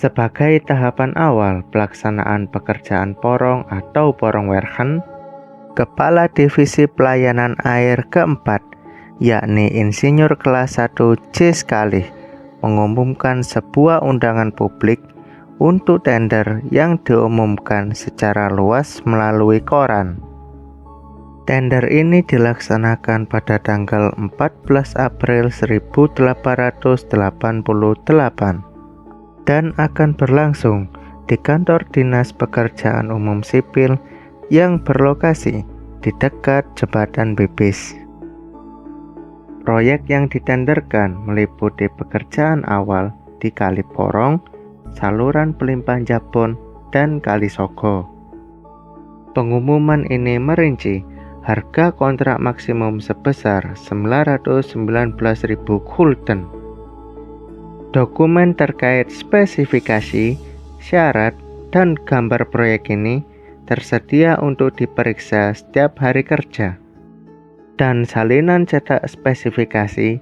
Sebagai tahapan awal pelaksanaan pekerjaan porong atau porongwerken, Kepala Divisi Pelayanan Air keempat, yakni Insinyur Kelas 1 C. Skalih, mengumumkan sebuah undangan publik untuk tender yang diumumkan secara luas melalui koran. Tender ini dilaksanakan pada tanggal 14 April 1888 dan akan berlangsung di kantor Dinas Pekerjaan Umum Sipil yang berlokasi di dekat Jembatan Bibis. Proyek yang ditenderkan meliputi pekerjaan awal di Kali Porong, saluran Pelimpahan Jabon, dan Kali Sogo. Pengumuman ini merinci harga kontrak maksimum sebesar 919.000 gulden. Dokumen terkait spesifikasi, syarat, dan gambar proyek ini tersedia untuk diperiksa setiap hari kerja. Dan salinan cetak spesifikasi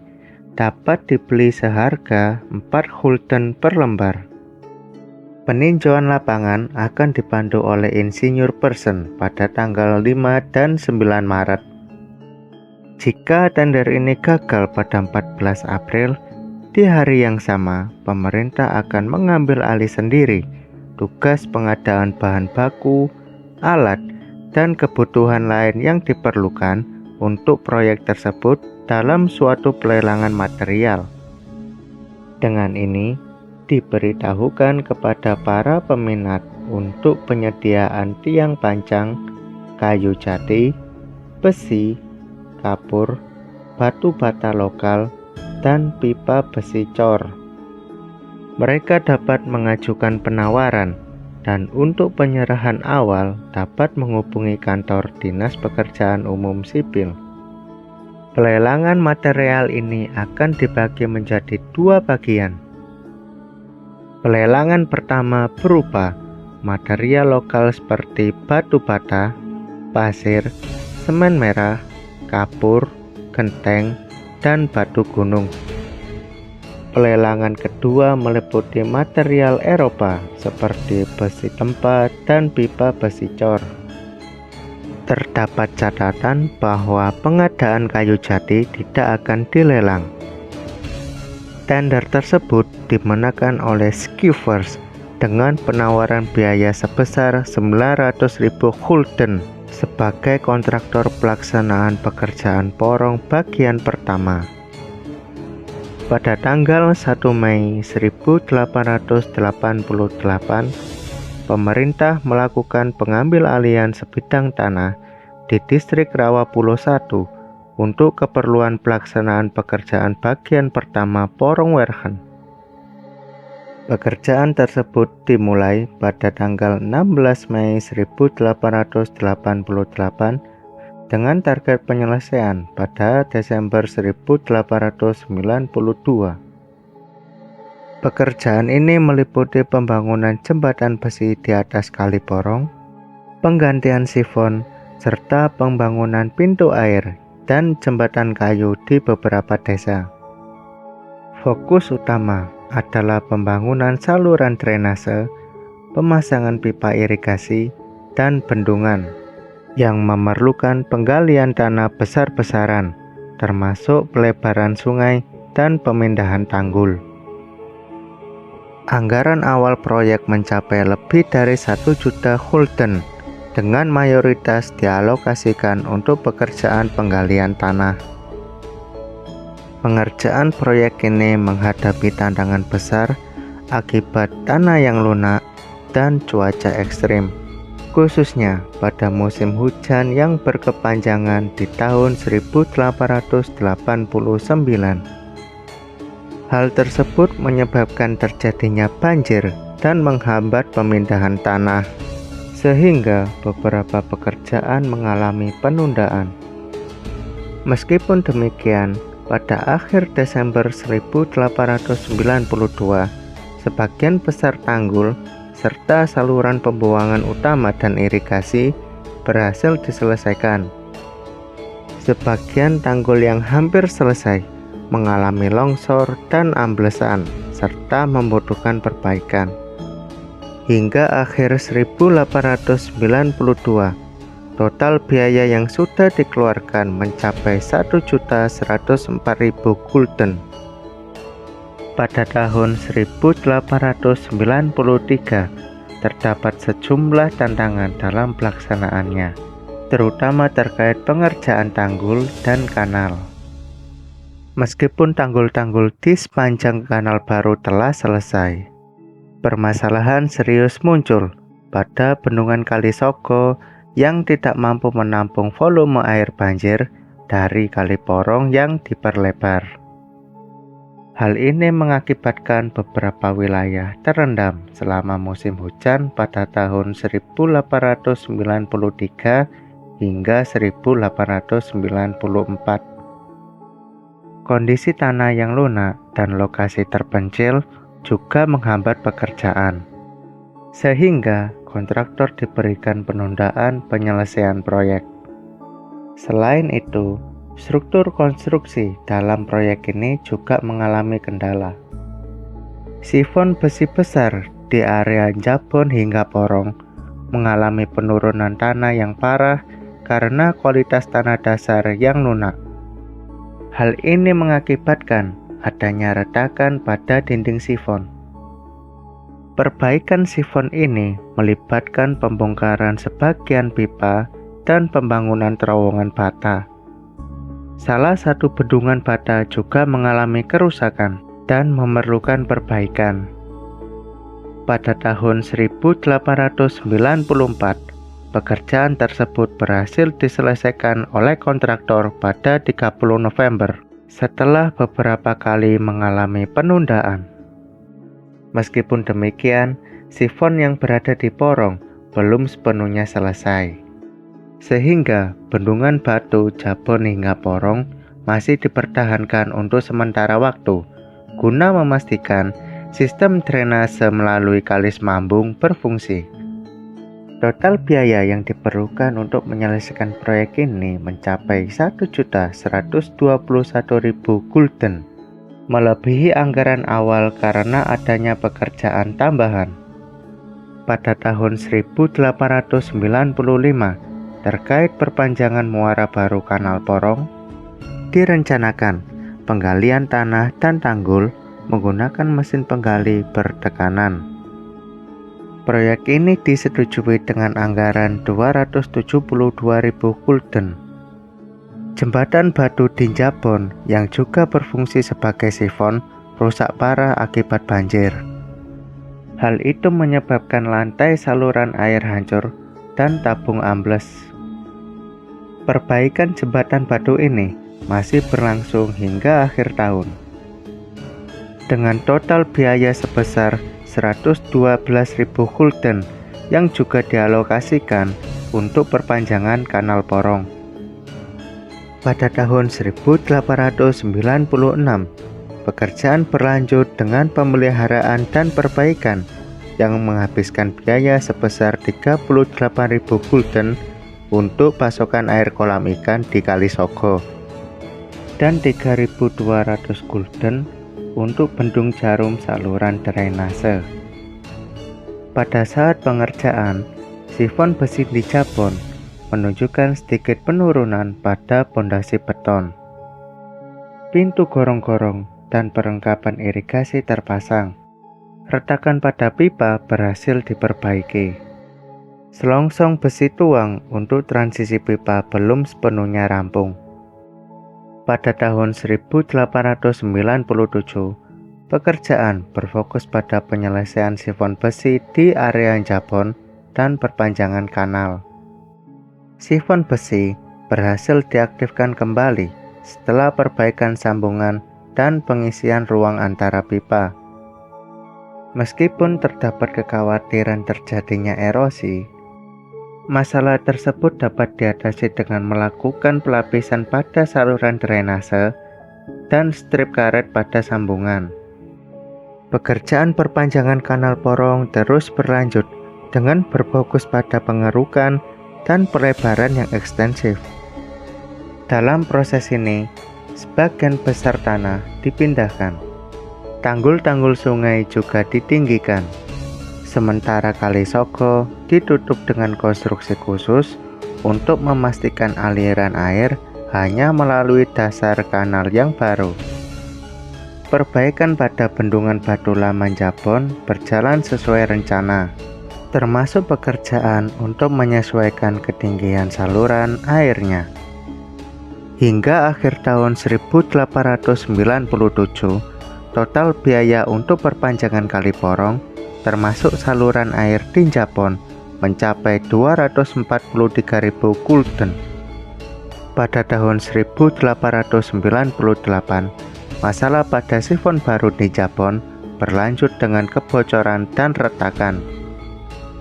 dapat dibeli seharga 4 gulden per lembar. Peninjauan lapangan akan dipandu oleh Insinyur Person pada tanggal 5 dan 9 Maret. Jika tender ini gagal pada 14 April, di hari yang sama, pemerintah akan mengambil alih sendiri tugas pengadaan bahan baku, alat, dan kebutuhan lain yang diperlukan untuk proyek tersebut dalam suatu pelelangan material. Dengan ini, diberitahukan kepada para peminat untuk penyediaan tiang pancang, kayu jati, besi, kapur, batu bata lokal, dan pipa besi cor. Mereka dapat mengajukan penawaran dan untuk penyerahan awal dapat menghubungi kantor Dinas Pekerjaan Umum Sipil. Pelelangan material ini akan dibagi menjadi 2 bagian. Pelelangan pertama berupa material lokal seperti batu bata, pasir, semen merah, kapur, genteng, dan batu gunung. Pelelangan kedua meliputi material Eropa seperti besi tempat dan pipa besi cor. Terdapat catatan bahwa pengadaan kayu jati tidak akan dilelang. Tender tersebut dimenangkan oleh Skivers dengan penawaran biaya sebesar 900.000 gulden sebagai kontraktor pelaksanaan pekerjaan porong bagian pertama. Pada tanggal 1 Mei 1888, pemerintah melakukan pengambil alihan sebidang tanah di distrik Rawapulo 1 untuk keperluan pelaksanaan pekerjaan bagian pertama porongwerken. Pekerjaan tersebut dimulai pada tanggal 16 Mei 1888 dengan target penyelesaian pada Desember 1892. Pekerjaan ini meliputi pembangunan jembatan besi di atas Kali Porong, penggantian sifon, serta pembangunan pintu air dan jembatan kayu di beberapa desa. Fokus utama adalah pembangunan saluran drainase, pemasangan pipa irigasi, dan bendungan yang memerlukan penggalian tanah besar-besaran, termasuk pelebaran sungai dan pemindahan tanggul. Anggaran awal proyek mencapai lebih dari 1 juta gulden, dengan mayoritas dialokasikan untuk pekerjaan penggalian tanah. Pengerjaan proyek ini menghadapi tantangan besar akibat tanah yang lunak dan cuaca ekstrim, khususnya pada musim hujan yang berkepanjangan di tahun 1889. Hal tersebut menyebabkan terjadinya banjir dan menghambat pemindahan tanah, sehingga beberapa pekerjaan mengalami penundaan. Meskipun demikian, pada akhir Desember 1892, sebagian besar tanggul serta saluran pembuangan utama dan irigasi berhasil diselesaikan. Sebagian tanggul yang hampir selesai mengalami longsor dan amblesan serta membutuhkan perbaikan. hingga akhir 1892. Total biaya yang sudah dikeluarkan mencapai 1.104.000 gulden. Pada tahun 1893, terdapat sejumlah tantangan dalam pelaksanaannya, terutama terkait pengerjaan tanggul dan kanal. Meskipun tanggul-tanggul di sepanjang kanal baru telah selesai, permasalahan serius muncul pada bendungan Kali Sogo yang tidak mampu menampung volume air banjir dari Kali Porong yang diperlebar. Hal ini mengakibatkan beberapa wilayah terendam selama musim hujan pada tahun 1893 hingga 1894. Kondisi tanah yang lunak dan lokasi terpencil juga menghambat pekerjaan, sehingga kontraktor diberikan penundaan penyelesaian proyek. Selain itu, struktur konstruksi dalam proyek ini juga mengalami kendala. Sifon besi besar di area Jabon hingga Porong mengalami penurunan tanah yang parah karena kualitas tanah dasar yang lunak. Hal ini mengakibatkan adanya retakan pada dinding sifon. Perbaikan sifon ini melibatkan pembongkaran sebagian pipa dan pembangunan terowongan bata. Salah satu bendungan bata juga mengalami kerusakan dan memerlukan perbaikan. Pada tahun 1894, pekerjaan tersebut berhasil diselesaikan oleh kontraktor pada 30 November setelah beberapa kali mengalami penundaan. Meskipun demikian, sifon yang berada di Porong belum sepenuhnya selesai, sehingga bendungan batu Jabon hingga Porong masih dipertahankan untuk sementara waktu guna memastikan sistem drainase melalui Kali Semambung berfungsi. Total biaya yang diperlukan untuk menyelesaikan proyek ini mencapai 1.121.000 gulden, melebihi anggaran awal karena adanya pekerjaan tambahan. Pada tahun 1895, terkait perpanjangan muara baru Kanal Porong, direncanakan penggalian tanah dan tanggul menggunakan mesin penggali bertekanan. Proyek ini disetujui dengan anggaran 272.000 gulden. Jembatan batu di Jabon yang juga berfungsi sebagai sifon rusak parah akibat banjir. Hal itu menyebabkan lantai saluran air hancur dan tabung ambles. Perbaikan jembatan batu ini masih berlangsung hingga akhir tahun. Dengan total biaya sebesar 112.000 gulden yang juga dialokasikan untuk perpanjangan Kanal Porong. Pada tahun 1896, pekerjaan berlanjut dengan pemeliharaan dan perbaikan yang menghabiskan biaya sebesar 38.000 gulden untuk pasokan air kolam ikan di Kali Sogo dan 3.200 gulden untuk bendung jarum saluran drainase. Pada saat pengerjaan, sifon besi di Jabon menunjukkan sedikit penurunan pada pondasi beton. Pintu gorong-gorong dan perlengkapan irigasi terpasang. Retakan pada pipa berhasil diperbaiki. Selongsong besi tuang untuk transisi pipa belum sepenuhnya rampung. Pada tahun 1897, pekerjaan berfokus pada penyelesaian sifon besi di area Jabon dan perpanjangan kanal. Sifon besi berhasil diaktifkan kembali setelah perbaikan sambungan dan pengisian ruang antara pipa. Meskipun terdapat kekhawatiran terjadinya erosi, masalah tersebut dapat diatasi dengan melakukan pelapisan pada saluran drainase dan strip karet pada sambungan. Pekerjaan perpanjangan Kanal Porong terus berlanjut dengan berfokus pada pengerukan dan pelebaran yang ekstensif. Dalam proses ini, sebagian besar tanah dipindahkan. Tanggul-tanggul sungai juga ditinggikan. Sementara Kali Sogo ditutup dengan konstruksi khusus untuk memastikan aliran air hanya melalui dasar kanal yang baru. Perbaikan pada bendungan Batu Laman Jabon berjalan sesuai rencana, termasuk pekerjaan untuk menyesuaikan ketinggian saluran airnya. Hingga akhir tahun 1897, total biaya untuk perpanjangan Kali Porong, termasuk saluran air di Jabon, mencapai 243.000 gulden. Pada tahun 1898, masalah pada sifon baru di Jabon berlanjut dengan kebocoran dan retakan.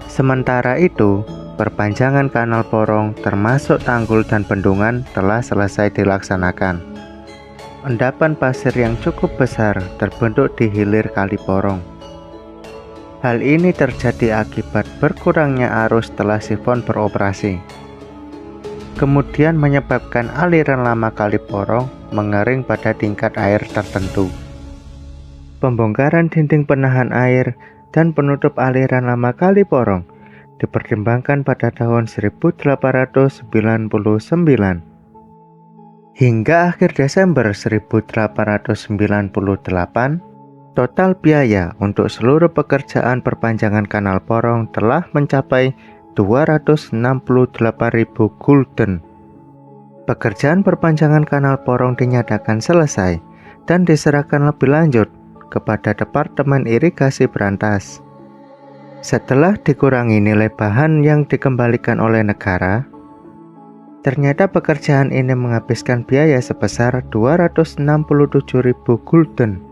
Sementara itu, perpanjangan Kanal Porong termasuk tanggul dan bendungan telah selesai dilaksanakan. Endapan pasir yang cukup besar terbentuk di hilir Kali Porong. Hal ini terjadi akibat berkurangnya arus setelah sifon beroperasi. Kemudian menyebabkan aliran lama Kali Porong mengering pada tingkat air tertentu. Pembongkaran dinding penahan air dan penutup aliran lama Kali Porong dipertimbangkan pada tahun 1899. Hingga akhir Desember 1898, total biaya untuk seluruh pekerjaan perpanjangan Kanal Porong telah mencapai 268.000 gulden. Pekerjaan perpanjangan Kanal Porong dinyatakan selesai dan diserahkan lebih lanjut kepada Departemen Irigasi Brantas. Setelah dikurangi nilai bahan yang dikembalikan oleh negara, ternyata pekerjaan ini menghabiskan biaya sebesar 267.000 gulden.